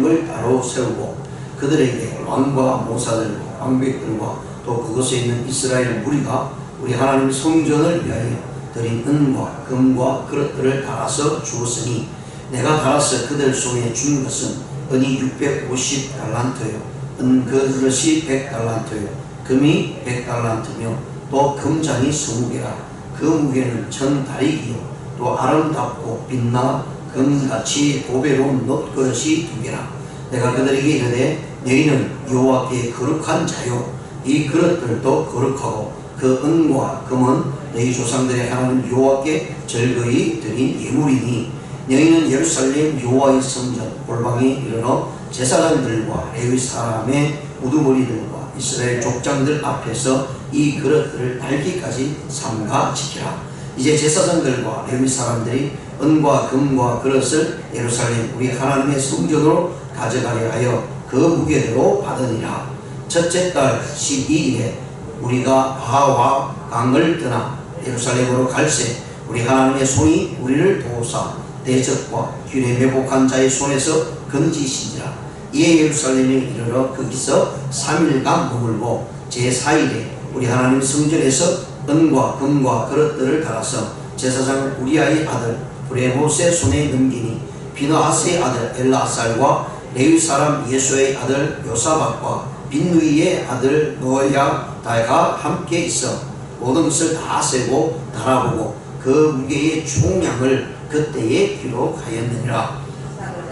성벽을 따로 세우고 그들에게 왕과 모사들과 왕백들과 또 그곳에 있는 이스라엘 무리가 우리 하나님 성전을 위하여 드린 은과 금과 그릇들을 달아서 주었으니 내가 달아서 그들 손에 준 것은 은이 650달란트요 은그릇이 100달란트요 금이 100달란트며 또 금잔이 20개라 그 무게는 1000다리기요 또 아름답고 빛나 금같이 보배로운 놋그릇이 2개라 내가 그들에게 이르되 너희는 여호와께 거룩한 자요 이 그릇들도 거룩하고 그 은과 금은 너희 조상들의 하나님 여호와께 절거히 드린 예물이니 너희는 예루살렘 여호와의 성전 골방에 이르러 제사장들과 레위 사람의 우두머리들과 이스라엘 족장들 앞에서 이 그릇들을 달기까지 삼가 지키라. 이제 제사장들과 레위 사람들이 은과 금과 그릇을 예루살렘 우리 하나님의 성전으로 가져가려 하여 그 무게대로 받으니라. 첫째 달 12일에 우리가 바와 강을 떠나 예루살렘으로 갈새 우리 하나님의 손이 우리를 도우사 대적과 균에 매복한 자의 손에서 건지시니라. 이에 예루살렘에 이르러 거기서 3일간 머물고 제4일에 우리 하나님 성전에서 은과 금과 그릇들을 달아서 제사장 우리아의 아들 브레모스의 손에 넘기니 비느하스의 아들 엘라살과 레위 사람 예수의 아들 요사박과 빈누이의 아들 노야다가 함께 있어 모든 것을 다 세고 달아보고 그 무게의 총량을 그때에 기록하였느니라.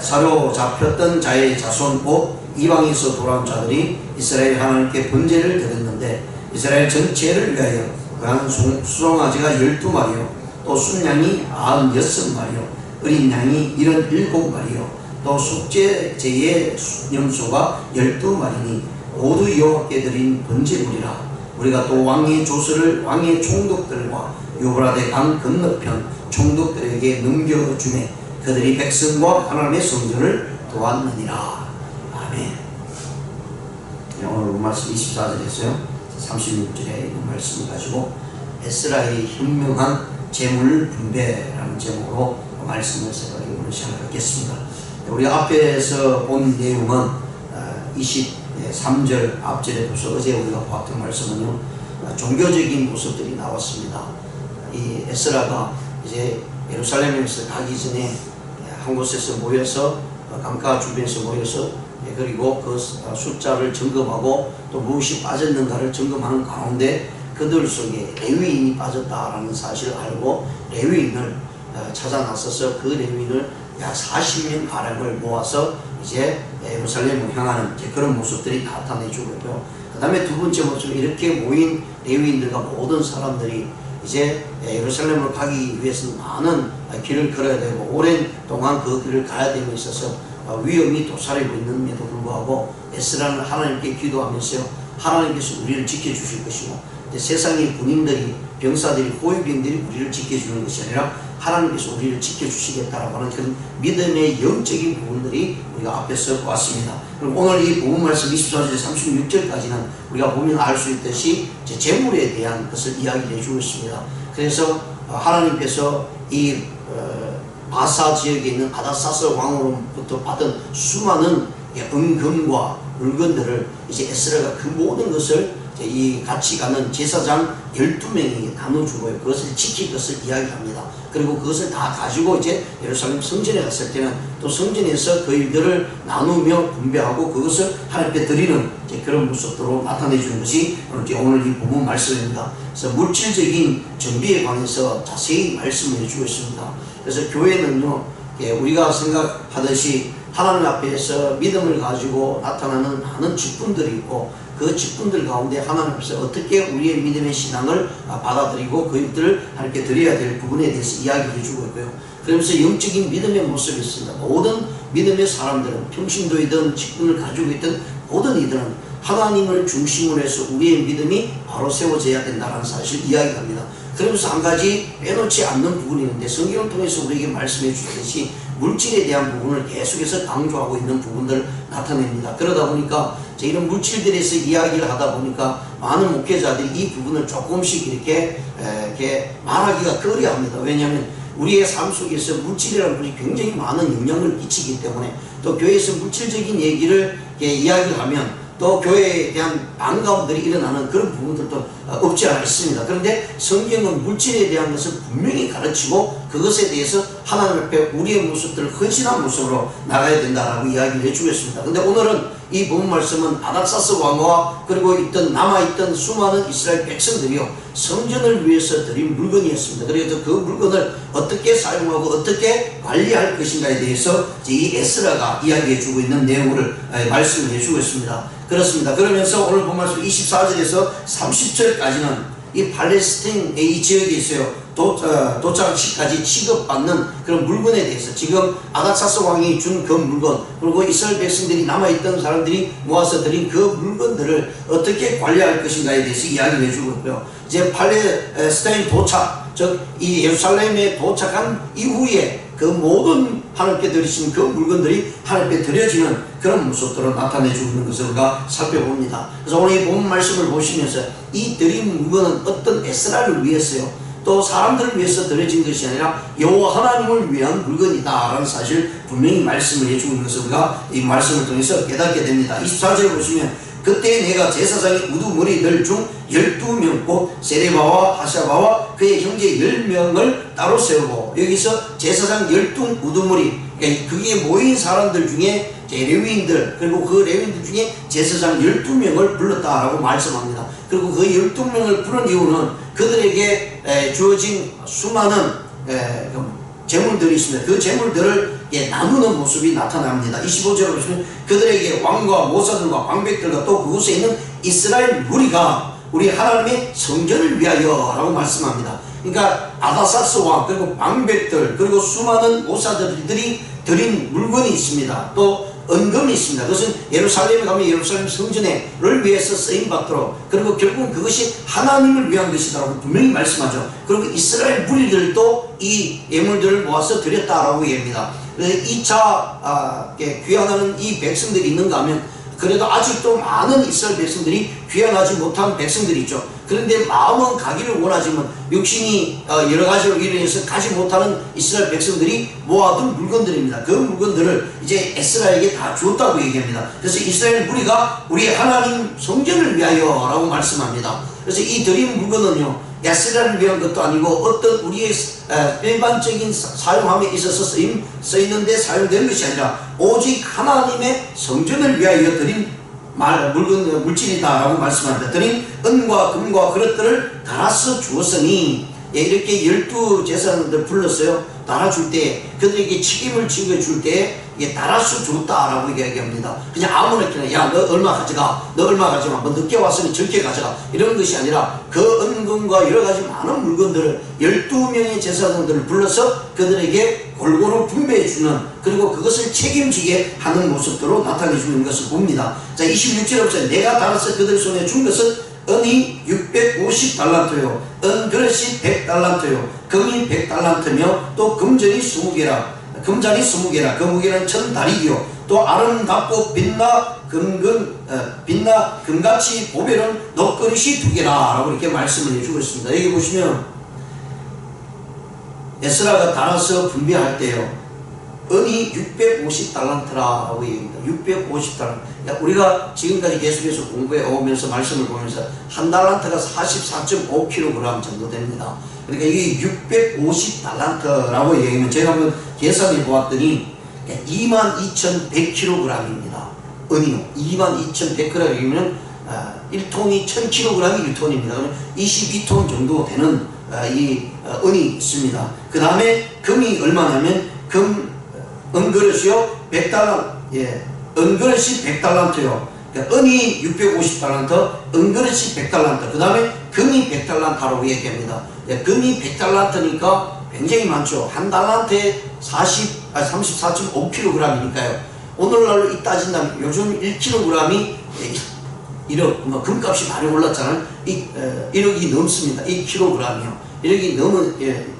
사로잡혔던 자의 자손 곧 이방에서 돌아온 자들이 이스라엘 하나님께 번제를 드렸는데 이스라엘 전체를 위하여 그한 수송아지가 12마리요 또 순양이 96마리요 어린 양이 77마리요 또 속죄제의 염소가 12마리니 모두 여호와께 드린 번제물이라. 우리가 또 왕의 조서를 왕의 총독들과 유브라데 강 건너편 총독들에게 넘겨주매 그들이 백성과 하나님의 성전을 도왔느니라. 아멘. 오늘 말씀 24절에서요 36절에 있는 말씀을 가지고 에스라의 현명한 재물 분배라는 제목으로 말씀을 제가 오늘 시작하겠습니다. 우리 앞에서 본 내용은 23절 앞절에 벌써 어제 우리가 봤던 말씀은요 종교적인 모습들이 나왔습니다. 이 에스라가 이제 예루살렘에서 가기 전에 한 곳에서 모여서 강가 주변에서 모여서 그리고 그 숫자를 점검하고 또 무엇이 빠졌는가를 점검하는 가운데 그들 속에 레위인이 빠졌다라는 사실을 알고 레위인을 찾아 나서서 그 레위인을 약 40명 가량을 모아서 이제 예루살렘을 향하는 이제 그런 모습들이 나타내주고 있고요. 그 다음에 두 번째 모습은 이렇게 모인 레위인들과 모든 사람들이 이제 예루살렘을 가기 위해서는 많은 길을 걸어야 되고 오랜 동안 그 길을 가야 됨에 있어서 위험이 도사리고 있는데도 불구하고 에스라는 하나님께 기도하면서요 하나님께서 우리를 지켜주실 것이고 세상의 군인들이 병사들이 호위병들이 우리를 지켜주는 것이 아니라 하나님께서 우리를 지켜주시겠다라고 하는 그런 믿음의 영적인 부분들이 우리가 앞에서 보았습니다. 그럼 오늘 이 본문 말씀 24절 36절까지는 우리가 보면 알 수 있듯이 재물에 대한 것을 이야기해 주고 있습니다. 그래서 하나님께서 이 바사 지역에 있는 아다사스 왕으로부터 받은 수많은 은금과 물건들을 이제 에스라가 그 모든 것을 이 같이 가는 제사장 12명에게 나눠주고요. 그것을 지킬 것을 이야기합니다. 그리고 그것을 다 가지고 이제 예루살렘 성전에 갔을 때는 또 성전에서 그 일들을 나누며 분배하고 그것을 하나님께 드리는 이제 그런 모습으로 나타내주는 것이 오늘 이 본문 말씀입니다. 그래서 물질적인 정비에 관해서 자세히 말씀을 해주고 있습니다. 그래서 교회는요, 우리가 생각하듯이 하나님 앞에서 믿음을 가지고 나타나는 많은 직분들이 있고 그 직분들 가운데 하나님 앞에서 어떻게 우리의 믿음의 신앙을 받아들이고 그 일들을 하나님께 드려야 될 부분에 대해서 이야기해 주고 있고요. 그러면서 영적인 믿음의 모습이 있습니다. 모든 믿음의 사람들은 평신도이든 직분을 가지고 있던 모든 이들은 하나님을 중심으로 해서 우리의 믿음이 바로 세워져야 된다는 사실을 이야기합니다. 그러면서 한 가지 빼놓지 않는 부분이 있는데 성경을 통해서 우리에게 말씀해 주듯이 물질에 대한 부분을 계속해서 강조하고 있는 부분들을 나타냅니다. 그러다 보니까 이런 물질들에서 이야기를 하다 보니까 많은 목회자들이 이 부분을 조금씩 이렇게 말하기가 꺼려합니다. 왜냐하면 우리의 삶 속에서 물질이라는 것이 굉장히 많은 영향을 끼치기 때문에 또 교회에서 물질적인 얘기를 이야기를 하면 또 교회에 대한 반감들이 일어나는 그런 부분들도 없지 않아 있습니다. 그런데 성경은 물질에 대한 것을 분명히 가르치고 그것에 대해서 하나님 앞에 우리의 모습들을 헌신한 모습으로 나가야 된다라고 이야기를 해주고 있습니다. 근데 오늘은 이 본문 말씀은 아닥사스 왕과 그리고 있던 남아있던 수많은 이스라엘 백성들이요 성전을 위해서 드린 물건이었습니다. 그래서 그 물건을 어떻게 사용하고 어떻게 관리할 것인가에 대해서 이 에스라가 이야기해주고 있는 내용을 말씀을 해주고 있습니다. 그렇습니다. 그러면서 오늘 본 말씀 24절에서 30절까지는 이 팔레스타인의 이 지역에 있어요. 도착 시까지 취급받는 그런 물건에 대해서 지금 아닥사스 왕이 준 그 물건 그리고 이스라엘 백성들이 남아있던 사람들이 모아서 드린 그 물건들을 어떻게 관리할 것인가에 대해서 이야기를 해주고 있고요. 이제 팔레스타인 도착 즉 이 예루살렘에 도착한 이후에 그 모든 하나님께 드리신 그 물건들이 하나님께 드려지는 그런 모습들을 나타내주고 있는 것을 우리가 살펴봅니다. 그래서 오늘 이 본문 말씀을 보시면서 이 드린 물건은 어떤 에스라를 위해서요 또 사람들을 위해서 드려진 것이 아니라 여호와 하나님을 위한 물건이다 라는 사실 분명히 말씀을 해주고 있는 것을 우리가 이 말씀을 통해서 깨닫게 됩니다. 24절에 보시면 그때 내가 제사장의 우두머리들 중 12명 곧 세레바와 하샤바와 그의 형제 10명을 따로 세우고 여기서 제사장 12우두머리 그게 모인 사람들 중에 레위인들 그리고 그 레위인들 중에 제사장 12명을 불렀다라고 말씀합니다. 그리고 그 12명을 부른 이유는 그들에게 주어진 수많은 재물들이 있습니다. 그 재물들을 나누는 모습이 나타납니다. 25절에 보시면 그들에게 왕과 모사들과 방백들과 또 그곳에 있는 이스라엘 무리가 우리 하나님의 성전을 위하여 라고 말씀합니다. 그러니까 아닥사스 왕 그리고 방백들 그리고 수많은 모사들이 드린 물건이 있습니다. 또 은금이 있습니다. 그것은 예루살렘에 가면 예루살렘 성전을 위해서 쓰임받도록 그리고 결국은 그것이 하나님을 위한 것이다라고 분명히 말씀하죠. 그리고 이스라엘 무리들도 이 예물들을 모아서 드렸다라고 얘기합니다. 2차 귀환하는 이 백성들이 있는가 하면 그래도 아직도 많은 이스라엘 백성들이 귀환하지 못한 백성들이 있죠. 그런데 마음은 가기를 원하지만 육신이 여러 가지로 인해서 가지 못하는 이스라엘 백성들이 모아둔 물건들입니다. 그 물건들을 이제 에스라에게 다 주었다고 얘기합니다. 그래서 이스라엘 무리가 우리 하나님 성전을 위하여 라고 말씀합니다. 그래서 이 드린 물건은요 에스라를 위한 것도 아니고 어떤 우리의 일반적인 사용함에 있어서 쓰이는데 사용되는 것이 아니라 오직 하나님의 성전을 위하여 드린 물질이다라고 말씀합니다. 드린 은과 금과 그릇들을 달아서 주었으니 이렇게 12제사장들 불렀어요. 달아줄 때 그들에게 책임을 지어줄 때 달아서 줬다라고 이야기합니다. 그냥 아무렇게나 야 너 얼마 가져가 너 얼마 가져가 뭐 늦게 왔으면 적게 가져가 이런 것이 아니라 그 은금과 여러가지 많은 물건들을 12명의 제사장들을 불러서 그들에게 골고루 분배해주는 그리고 그것을 책임지게 하는 모습으로 나타내주는 것을 봅니다. 자 26절에 보세요. 내가 달아서 그들 손에 준 것은 은이 650달란트요 은그릇이 100달란트요 금이 100달란트며 또 금전이 20개라 금잔이 20개라 그 무게는 1000다리요 또 아름답고 빛나 금같이 보배는 놋그릇이 2개라 라고 이렇게 말씀을 해주고 있습니다. 여기 보시면 에스라가 달아서 분배할 때요 은이 650달란트라고 얘기합니다. 650달란트. 우리가 지금까지 계속해서 공부해 오면서 말씀을 보면서 한 달란트가 44.5kg 정도 됩니다. 그러니까 이게 650달란트라고 얘기하면 제가 한번 계산해 보았더니 22,100kg입니다. 은이요. 22,100kg이면 1톤이 1000kg이 1톤입니다. 그러면 22톤 정도 되는 이 은이 있습니다. 그 다음에 금이 얼마냐면 은그릇이요 100달란트 은그릇이 100달란트요 그러니까 은이 650달란트 은그릇이 100달란트 그 다음에 금이 100달란트라고 얘기합니다. 금이 100달란트니까 굉장히 많죠. 한 달란트에 34.5kg이니까요 오늘날로 따진다면 요즘 1kg이 1억 금값이 많이 올랐잖아요. 1억이 넘습니다. 1kg이요 1억이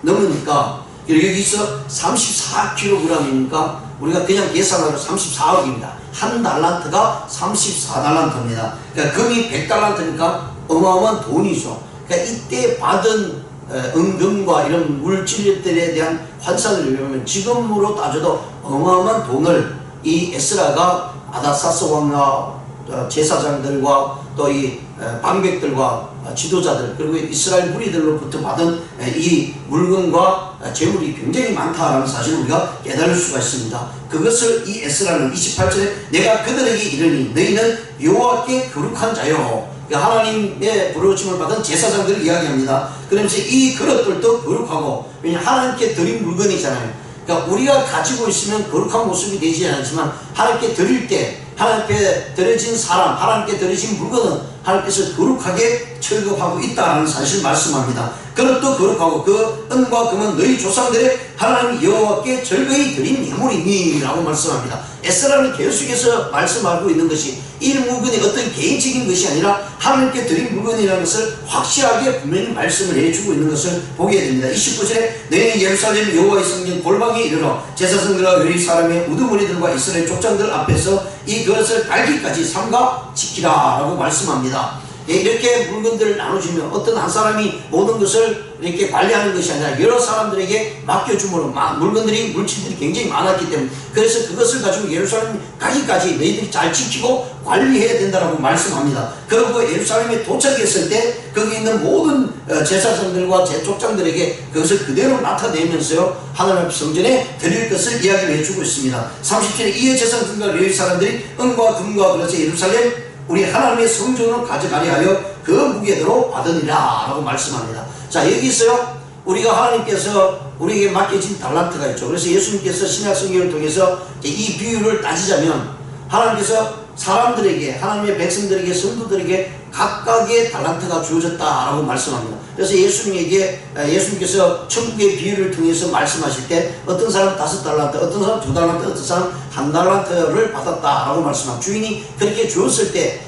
넘으니까 여기서 34kg이니까 우리가 그냥 계산하면 34억입니다. 한 달란트가 34달란트입니다. 그러니까 금이 100달란트니까 어마어마한 돈이죠. 그러니까 이때 받은 은금과 이런 물질들에 대한 환산을 보면 지금으로 따져도 어마어마한 돈을 이 에스라가 아닥사스 왕과 제사장들과 또 이 방백들과 지도자들 그리고 이스라엘 무리들로부터 받은 이 물건과 재물이 굉장히 많다라는 사실을 우리가 깨달을 수가 있습니다. 그것을 이 에스라는 28절에 내가 그들에게 이르니 너희는 여호와께 거룩한 자요, 하나님의 부르심을 받은 제사장들을 이야기합니다. 그러면서 이 그릇들도 거룩하고, 왜냐하면 하나님께 드린 물건이잖아요. 그러니까 우리가 가지고 있으면 거룩한 모습이 되지 않지만 하나님께 드릴 때 하나님께 드려진 사람, 하나님께 드려진 물건은 하나님께서 거룩하게 취급하고 있다는 사실을 말씀합니다. 그릇도 거룩하고 그 은과 금은 너희 조상들의 하나님 여호와께 절거히 드린 예물이니 라고 말씀합니다. 에스라는 계속해서 말씀하고 있는 것이 이 물건이 어떤 개인적인 것이 아니라 하나님께 드린 물건이라는 것을 확실하게 분명히 말씀을 해주고 있는 것을 보게 됩니다. 29절에 너희는 예루살렘 여호와의 성전 골방에 이르러 제사장들과 여리 사람의 우두머리들과 이스라엘 족장들 앞에서 이 그릇을 달기까지 삼가 지키라 라고 말씀합니다. 이렇게 물건들을 나눠주면 어떤 한 사람이 모든 것을 이렇게 관리하는 것이 아니라 여러 사람들에게 맡겨줌으로 물건들이 물질들이 굉장히 많았기 때문에, 그래서 그것을 가지고 예루살렘 가기까지 너희들이 잘 지키고 관리해야 된다라고 말씀합니다. 그리고 예루살렘에 도착했을 때 거기 있는 모든 제사장들과 제족장들에게 그것을 그대로 나타내면서요 하나님 앞 성전에 드릴 것을 이야기를 해주고 있습니다. 30절에 이에 제사장들과 레위 사람들이 은과 금과 그래서 예루살렘 우리 하나님의 성전을 가져가려 하여 그 무게대로 받으니라 라고 말씀합니다. 자, 여기서요 우리가 하나님께서 우리에게 맡겨진 달란트가 있죠. 그래서 예수님께서 신약 성경을 통해서 이 비유를 따지자면 하나님께서 사람들에게, 하나님의 백성들에게, 성도들에게 각각의 달란트가 주어졌다라고 말씀합니다. 그래서 예수님께서 천국의 비유를 통해서 말씀하실 때 어떤 사람은 5달란트, 어떤 사람은 2달란트, 어떤 사람은 1달란트를 받았다라고 말씀합니다. 주인이 그렇게 주었을 때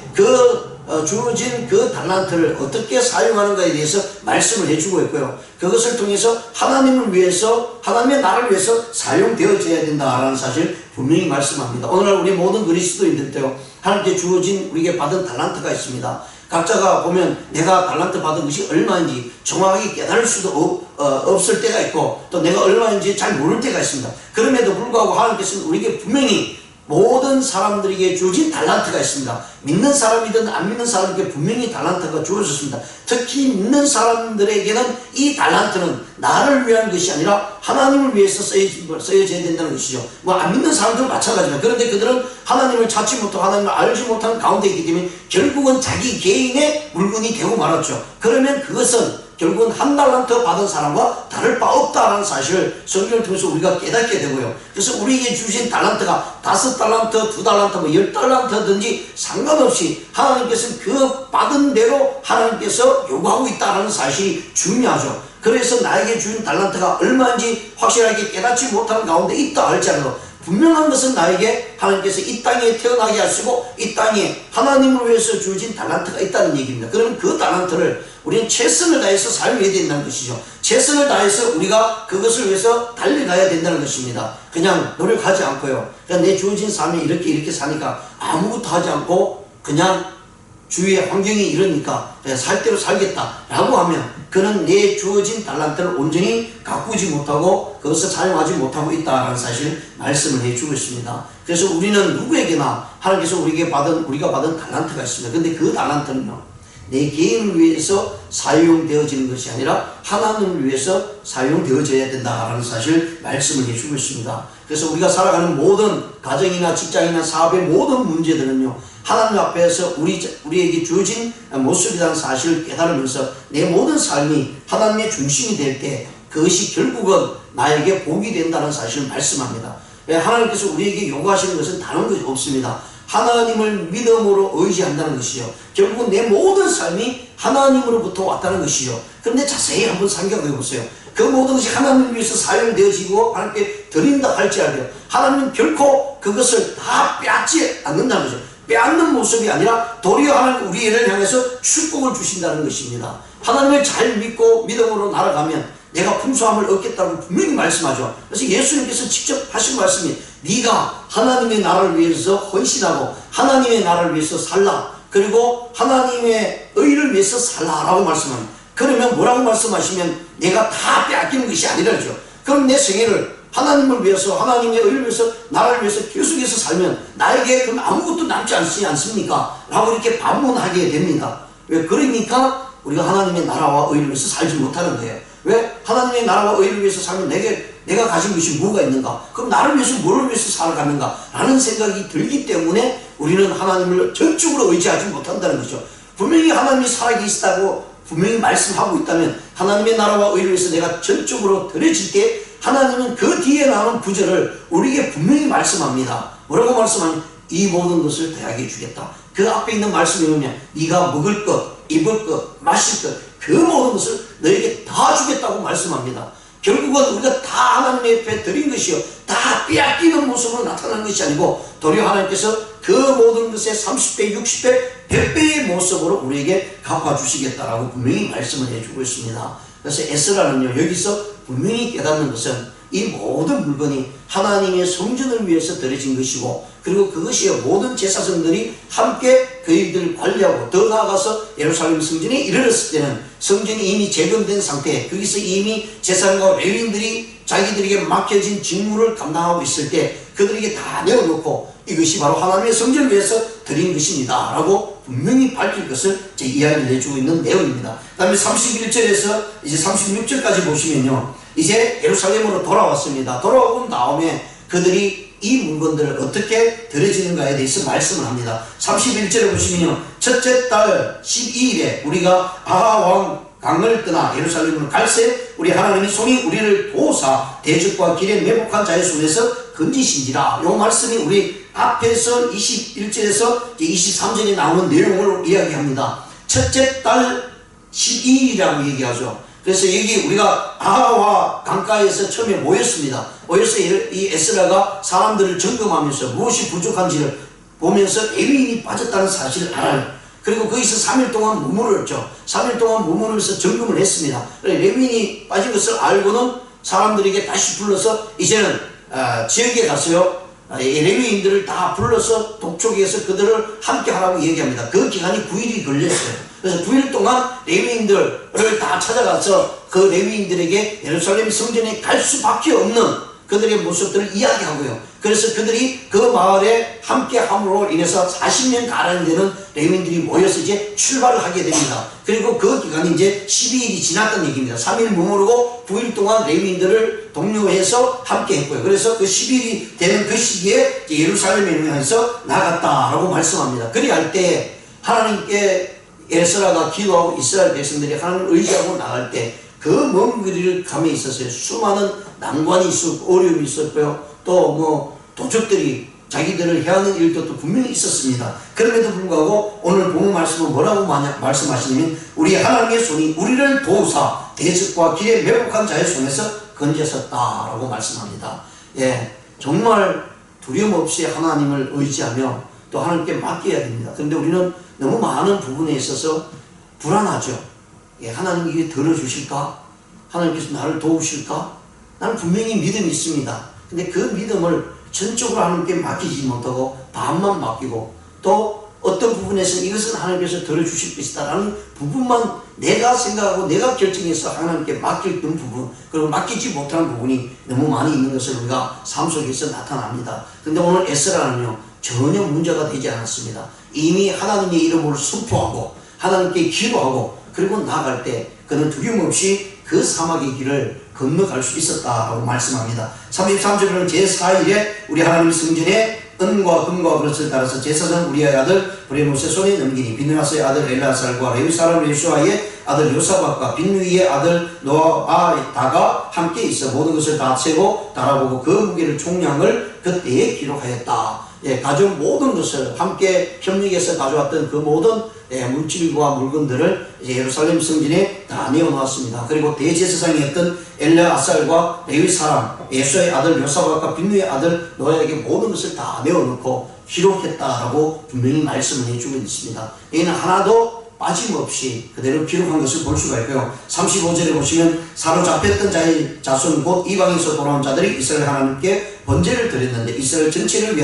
주어진 그 달란트를 어떻게 사용하는가에 대해서 말씀을 해주고 있고요. 그것을 통해서 하나님을 위해서, 하나님의 나라를 위해서 사용되어져야 된다라는 사실 분명히 말씀합니다. 오늘날 우리 모든 그리스도인들도요 하나님께 주어진 우리에게 받은 달란트가 있습니다. 각자가 보면 내가 달란트 받은 것이 얼마인지 정확하게 깨달을 수도 없을 때가 있고, 또 내가 얼마인지 잘 모를 때가 있습니다. 그럼에도 불구하고 하나님께서는 우리에게 분명히 모든 사람들에게 주어진 달란트가 있습니다. 믿는 사람이든 안 믿는 사람에게 분명히 달란트가 주어졌습니다. 특히 믿는 사람들에게는 이 달란트는 나를 위한 것이 아니라 하나님을 위해서 쓰여져야 된다는 것이죠. 안 믿는 사람들은 마찬가지입니다. 그런데 그들은 하나님을 찾지 못하고 하나님을 알지 못하는 가운데 있기 때문에 결국은 자기 개인의 물건이 되고 말았죠. 그러면 그것은 결국은 1달란트 받은 사람과 다를 바 없다라는 사실을 성경을 통해서 우리가 깨닫게 되고요. 그래서 우리에게 주신 달란트가 5달란트, 2달란트, 10달란트든지 상관없이 하나님께서는 그 받은 대로 하나님께서 요구하고 있다는 사실이 중요하죠. 그래서 나에게 주신 달란트가 얼마인지 확실하게 깨닫지 못하는 가운데 있다 할지라도 분명한 것은 나에게 하나님께서 이 땅에 태어나게 하시고 이 땅에 하나님을 위해서 주어진 달란트가 있다는 얘기입니다. 그러면 그 달란트를 우리는 최선을 다해서 사용해야 된다는 것이죠. 최선을 다해서 우리가 그것을 위해서 달려가야 된다는 것입니다. 그냥 노력하지 않고요. 그냥 내 주어진 삶에 이렇게 사니까 아무것도 하지 않고 그냥 주위의 환경이 이러니까 그냥 살 대로 살겠다라고 하면 그는 내 주어진 달란트를 온전히 가꾸지 못하고 그것을 사용하지 못하고 있다는 사실을 말씀을 해주고 있습니다. 그래서 우리는 누구에게나 하나님께서 우리가 받은 달란트가 있습니다. 근데 그 달란트는요 내 개인을 위해서 사용되어지는 것이 아니라 하나님을 위해서 사용되어져야 된다라는 사실을 말씀을 해주고 있습니다. 그래서 우리가 살아가는 모든 가정이나 직장이나 사업의 모든 문제들은요 하나님 앞에서 우리에게 주어진 모습이라는 사실을 깨달으면서 내 모든 삶이 하나님의 중심이 될 때 그것이 결국은 나에게 복이 된다는 사실을 말씀합니다. 하나님께서 우리에게 요구하시는 것은 다른 것이 없습니다. 하나님을 믿음으로 의지한다는 것이요. 결국은 내 모든 삶이 하나님으로부터 왔다는 것이요. 그런데 자세히 한번 생각해 보세요. 그 모든 것이 하나님을 위해서 사용되어지고 하나님께 드린다 할지라도 하나님은 결코 그것을 다 빼앗지 않는다는 거죠. 빼앗는 모습이 아니라 도리어 하나님 우리를 향해서 축복을 주신다는 것입니다. 하나님을 잘 믿고 믿음으로 날아가면 내가 풍성함을 얻겠다고 분명히 말씀하죠. 그래서 예수님께서 직접 하신 말씀이 네가 하나님의 나라를 위해서 헌신하고 하나님의 나라를 위해서 살라, 그리고 하나님의 의를 위해서 살라라고 말씀합니다. 그러면 뭐라고 말씀하시면 내가 다 빼앗기는 것이 아니라죠. 그럼 내 생애를 하나님을 위해서, 하나님의 의를 위해서, 나라를 위해서 계속해서 살면 나에게 그럼 아무것도 남지 않지 않습니까? 라고 이렇게 반문하게 됩니다. 왜 그러니까 우리가 하나님의 나라와 의를 위해서 살지 못하는 거예요. 왜? 하나님의 나라와 의를 위해서 살면 내가 가진 것이 뭐가 있는가? 그럼 나를 위해서 뭐를 위해서 살아가는가? 라는 생각이 들기 때문에 우리는 하나님을 전적으로 의지하지 못한다는 거죠. 분명히 하나님이 살아계시다고 분명히 말씀하고 있다면 하나님의 나라와 의를 위해서 내가 전적으로 드려질 때 하나님은 그 뒤에 나오는 구절을 우리에게 분명히 말씀합니다. 뭐라고 말씀하냐? 이 모든 것을 더하게 주겠다. 그 앞에 있는 말씀이 뭐냐? 네가 먹을 것, 입을 것, 마실 것, 그 모든 것을 너에게 다 주겠다고 말씀합니다. 결국은 우리가 다 하나님 앞에 드린 것이요, 다 빼앗기는 모습으로 나타나는 것이 아니고 도리어 하나님께서 그 모든 것의 30배, 60배, 100배의 모습으로 우리에게 갚아주시겠다라고 분명히 말씀을 해주고 있습니다. 그래서 에스라는요, 여기서 분명히 깨닫는 것은 이 모든 물건이 하나님의 성전을 위해서 드려진 것이고, 그리고 그것이 모든 제사장들이 함께 그 일들을 관리하고, 더 나아가서 예루살렘 성전에 이르렀을 때는 성전이 이미 재건된 상태에 거기서 이미 제사장과 레위인들이 자기들에게 맡겨진 직무를 감당하고 있을 때 그들에게 다 내어놓고 이것이 바로 하나님의 성전을 위해서 드린 것입니다 라고 분명히 밝힐 것을 제 이야기를 해주고 있는 내용입니다. 그 다음에 31절에서 이제 36절까지 보시면요, 이제 예루살렘으로 돌아왔습니다. 돌아온 다음에 그들이 이 물건들을 어떻게 드려지는가에 대해서 말씀을 합니다. 31절에 보시면요, 첫째 달 12일에 우리가 아하 왕 강을 떠나 예루살렘으로 갈새 우리 하나님의 손이 우리를 도우사 대적과 길에 매복한 자의 손에서 건지신지라. 이 말씀이 우리 앞에서 21절에서 23절에 나오는 내용을 이야기합니다. 첫째 달 12일이라고 얘기하죠. 그래서 여기 우리가 아하와 강가에서 처음에 모였습니다. 모여서 이 에스라가 사람들을 점검하면서 무엇이 부족한지를 보면서 레위인이 빠졌다는 사실을 알아요. 그리고 거기서 3일 동안 머무르죠. 3일 동안 머무르면서 점검을 했습니다. 레위인이 빠진 것을 알고는 사람들에게 다시 불러서 이제는 지역에 가서요, 레위인들을 다 불러서 동쪽에서 그들을 함께 하라고 얘기합니다. 그 기간이 9일이 걸렸어요. 그래서 9일 동안 레위인들을 다 찾아가서 그 레위인들에게 예루살렘 성전에 갈 수밖에 없는 그들의 모습들을 이야기하고요. 그래서 그들이 그 마을에 함께 함으로 인해서 40년 가량 되는 레위인들이 모여서 이제 출발을 하게 됩니다. 그리고 그 기간이 이제 12일이 지났다는 얘기입니다. 3일 머무르고 9일 동안 레위인들을 독려해서 함께 했고요. 그래서 그 10일이 되는 그 시기에 예루살렘에 향해서 나갔다라고 말씀합니다. 그리할 때 하나님께 에스라가 기도하고 이스라엘 백성들이 하나님을 의지하고 나갈 때 그 먼 거리를 감에 있어서 수많은 난관이 있었고 어려움이 있었고요. 또 도적들이 자기들을 해하는 일도 또 분명히 있었습니다. 그럼에도 불구하고 오늘 본문 말씀은 뭐라고 말씀하시냐면 우리 하나님의 손이 우리를 도우사 대적과 길에 매복한 자의 손에서 건졌었다라고 말씀합니다. 예, 정말 두려움 없이 하나님을 의지하며 또 하나님께 맡겨야 됩니다. 그런데 우리는 너무 많은 부분에 있어서 불안하죠. 예, 하나님 이게 들어주실까? 하나님께서 나를 도우실까? 나는 분명히 믿음이 있습니다. 근데 그 믿음을 전적으로 하나님께 맡기지 못하고 반만 맡기고 또 어떤 부분에서는 이것은 하나님께서 들어주실 것이다 라는 부분만 내가 생각하고 내가 결정해서 하나님께 맡겼던 부분, 그리고 맡기지 못하는 부분이 너무 많이 있는 것을 우리가 삶 속에서 나타납니다. 근데 오늘 에스라는요, 전혀 문제가 되지 않았습니다. 이미 하나님의 이름을 선포하고 하나님께 기도하고 그리고 나아갈 때 그는 두려움 없이 그 사막의 길을 건너갈 수 있었다라고 말씀합니다. 33절에는 제4일에 우리 하나님 성전에 은과 금과 그릇을 따라서 제사장 우리아의 아들 브레모스의 손에 넘기니 비느하스의 아들 엘라살과 레위 사람 예수아의 아들 요사박과 빈누이의 아들 노아다가 함께 있어 모든 것을 다 세고 달아보고 그 무게를 총량을 그때에 기록하였다. 예, 가져온 모든 것을 함께 협력해서 가져왔던 그 모든 물질과 물건들을 이제 예루살렘 성전에 다 내어놓았습니다. 그리고 대제사장이었던 엘레아살과 레위 사람 예수의 아들 요사박과 빈누의 아들 노아에게 모든 것을 다 내어놓고 기록했다라고 분명히 말씀을 해주고 있습니다. 얘는 하나도 빠짐없이 그대로 기록한 것을 볼 수가 있고요. 35절에 보시면 사로잡혔던 자의 자손 곧 이방에서 돌아온 자들이 이스라엘 하나님께 번제를 드렸는데 이스라엘 전체를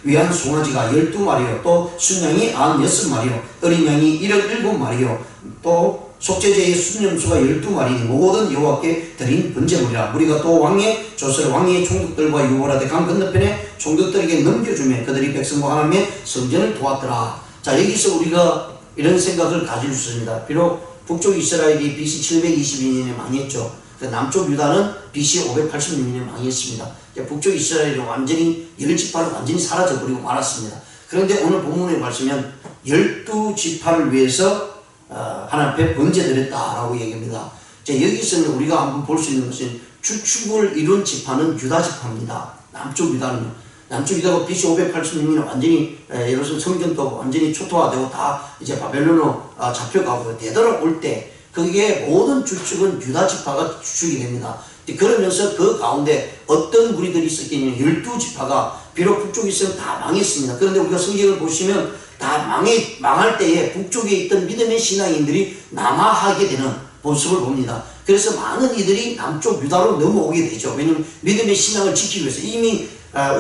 위한 송아지가 12마리요 또 순양이 96마리요 어린 양이 77마리요 또 속죄제의 순념수가 12마리니 모든 여호와께 드린 번제물이라. 우리가 또 왕의 조서를 왕의 총독들과 유월하되 강 건너편에 총독들에게 넘겨주며 그들이 백성과 하나님의 성전을 도왔더라. 자, 여기서 우리가 이런 생각을 가질 수 있습니다. 비록 북쪽 이스라엘이 BC 722년에 망했죠. 남쪽 유다는 BC 586년에 망했습니다. 북쪽 이스라엘은 완전히 10지파로 완전히 사라져버리고 말았습니다. 그런데 오늘 본문에 보시면 12지파를 위해서 하나님 앞에 번제 드렸다라고 얘기합니다. 자, 여기서는 우리가 한번 볼 수 있는 것은 주축을 이룬 지파는 유다 지파입니다. 남쪽 유다는요. 남쪽 유다가 BC 586년에 완전히 예루살렘 성전도 완전히 초토화되고 다 이제 바벨론으로 잡혀가고 되돌아올 때 그게 모든 주축은 유다 지파가 주축이 됩니다. 그러면서 그 가운데 어떤 무리들이 있었겠냐면 12지파가 비록 북쪽에 있으면 다 망했습니다. 그런데 우리가 성경을 보시면 다 망할 때에 북쪽에 있던 믿음의 신앙인들이 남하하게 되는 모습을 봅니다. 그래서 많은 이들이 남쪽 유다로 넘어오게 되죠. 왜냐하면 믿음의 신앙을 지키기 위해서 이미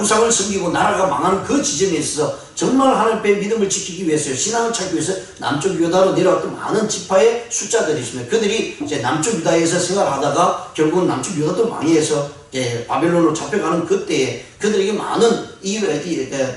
우상을 섬기고 나라가 망하는 그 지점에 있어서 정말 하나님의 믿음을 지키기 위해서 신앙을 찾기 위해서 남쪽 유다로 내려왔던 많은 지파의 숫자들이 있습니다. 그들이 이제 남쪽 유다에서 생활하다가 결국은 남쪽 유다도 망해서 바벨론으로 잡혀가는 그때에 그들에게 많은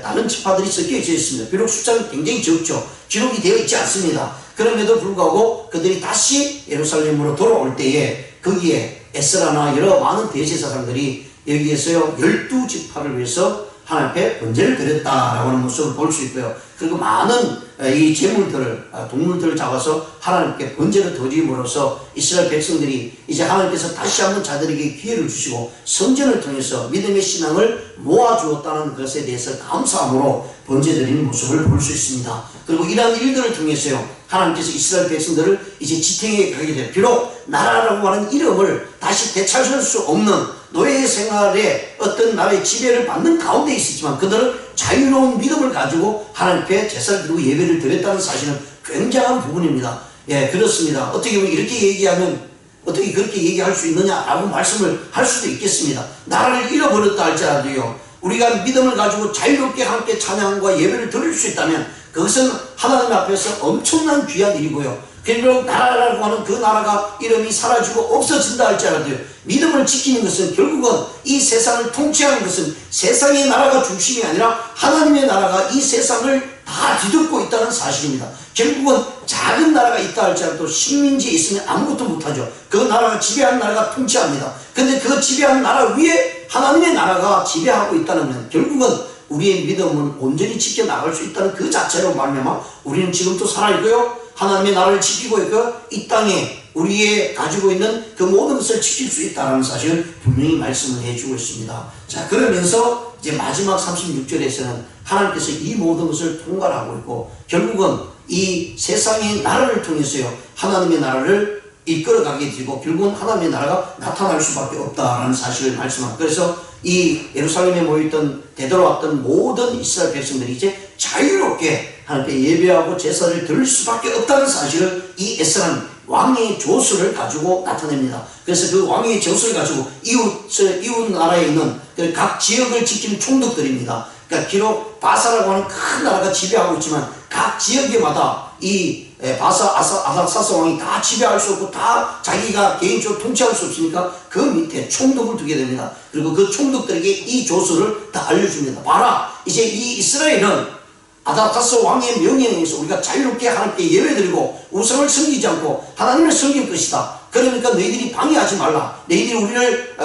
다른 지파들이 섞여져 있습니다. 비록 숫자는 굉장히 적죠. 기록이 되어 있지 않습니다. 그럼에도 불구하고 그들이 다시 예루살렘으로 돌아올 때에 거기에 에스라나 여러 많은 대제사장들이 여기에서요 12지파를 위해서 하나님 앞에 번제를 드렸다라고 하는 모습을 볼 수 있고요. 그리고 많은 이 제물들을 동물들을 잡아서 하나님께 번제를 드림으로써 이스라엘 백성들이 이제 하나님께서 다시 한번 자들에게 기회를 주시고 성전을 통해서 믿음의 신앙을 모아주었다는 것에 대해서 감사함으로 번제 드리는 모습을 볼 수 있습니다. 그리고 이러한 일들을 통해서요 하나님께서 이스라엘 백성들을 이제 지탱해 가게 돼요. 비록 나라라고 하는 이름을 다시 되찾을 수 없는 노예 생활에 어떤 나라의 지배를 받는 가운데 있었지만 그들은 자유로운 믿음을 가지고 하나님께 제사를 드리고 예배를 드렸다는 사실은 굉장한 부분입니다. 예, 그렇습니다. 어떻게 보면 이렇게 얘기하면 어떻게 그렇게 얘기할 수 있느냐라고 말씀을 할 수도 있겠습니다. 나라를 잃어버렸다 할지라도요 우리가 믿음을 가지고 자유롭게 함께 찬양과 예배를 드릴 수 있다면 그것은 하나님 앞에서 엄청난 귀한 일이고요. 그리고 나라라고 하는 그 나라가 이름이 사라지고 없어진다 할지라도요 믿음을 지키는 것은 결국은 이 세상을 통치하는 것은 세상의 나라가 중심이 아니라 하나님의 나라가 이 세상을 다 뒤덮고 있다는 사실입니다. 결국은 작은 나라가 있다 할지라도 식민지에 있으면 아무것도 못하죠. 그 나라가 지배하는 나라가 통치합니다. 근데 그 지배하는 나라 위에 하나님의 나라가 지배하고 있다는 건 결국은 우리의 믿음은 온전히 지켜나갈 수 있다는 그 자체로 말미암아 우리는 지금도 살아있고요 하나님의 나라를 지키고 있고 이 땅에 우리의 가지고 있는 그 모든 것을 지킬 수 있다는 사실을 분명히 말씀을 해주고 있습니다. 자, 그러면서 이제 마지막 36절에서는 하나님께서 이 모든 것을 통괄하고 있고 결국은 이 세상의 나라를 통해서요 하나님의 나라를 이끌어가게 되고 결국은 하나님의 나라가 나타날 수밖에 없다라는 사실을 말씀합니다. 그래서 이 예루살렘에 모여있던 되돌아왔던 모든 이스라엘 백성들이 이제 자유롭게 하나님께 예배하고 제사를 드릴 수밖에 없다는 사실을 이 에스라는 왕의 조서를 가지고 나타냅니다. 그래서 그 왕의 조서를 가지고 이웃 나라에 있는 각 지역을 지키는 총독들입니다. 그러니까 비록 바사라고 하는 큰 나라가 지배하고 있지만 각 지역에마다 이 아삭사스 왕이 다 지배할 수 없고 다 자기가 개인적으로 통치할 수 없으니까 그 밑에 총독을 두게 됩니다. 그리고 그 총독들에게 이 조서를 다 알려줍니다. 봐라, 이제 이 이스라엘은 아닥사스 왕의 명령에 의해서 우리가 자유롭게 하나님께 예배드리고 우상을 섬기지 않고 하나님을 섬길 것이다. 그러니까 너희들이 방해하지 말라. 너희들이 우리를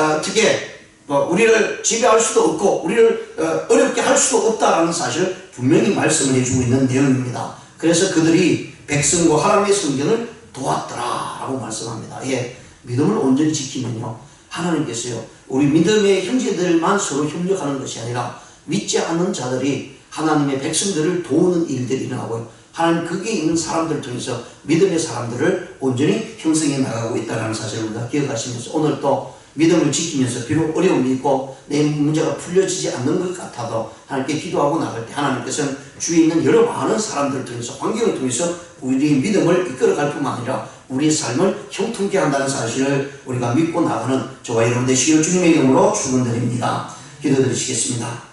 우리를 지배할 수도 없고 우리를 어렵게 할 수도 없다라는 사실을 분명히 말씀을 해주고 있는 내용입니다. 그래서 그들이 백성과 하나님의 성전을 도왔더라 라고 말씀합니다. 예, 믿음을 온전히 지키면요 하나님께서요 우리 믿음의 형제들만 서로 협력하는 것이 아니라 믿지 않는 자들이 하나님의 백성들을 도우는 일들이 일어나고요 하나님 거기에 있는 사람들을 통해서 믿음의 사람들을 온전히 형성해 나가고 있다는 사실을 우리가 기억하시면서 오늘 또 믿음을 지키면서 비록 어려움이 있고 내 문제가 풀려지지 않는 것 같아도 하나님께 기도하고 나갈 때 하나님께서는 주위에 있는 여러 많은 사람들을 통해서 환경을 통해서 우리의 믿음을 이끌어갈 뿐만 아니라 우리의 삶을 형통케 한다는 사실을 우리가 믿고 나가는 저와 여러분 되시기를 주님의 이름으로 축원드립니다. 기도드리시겠습니다.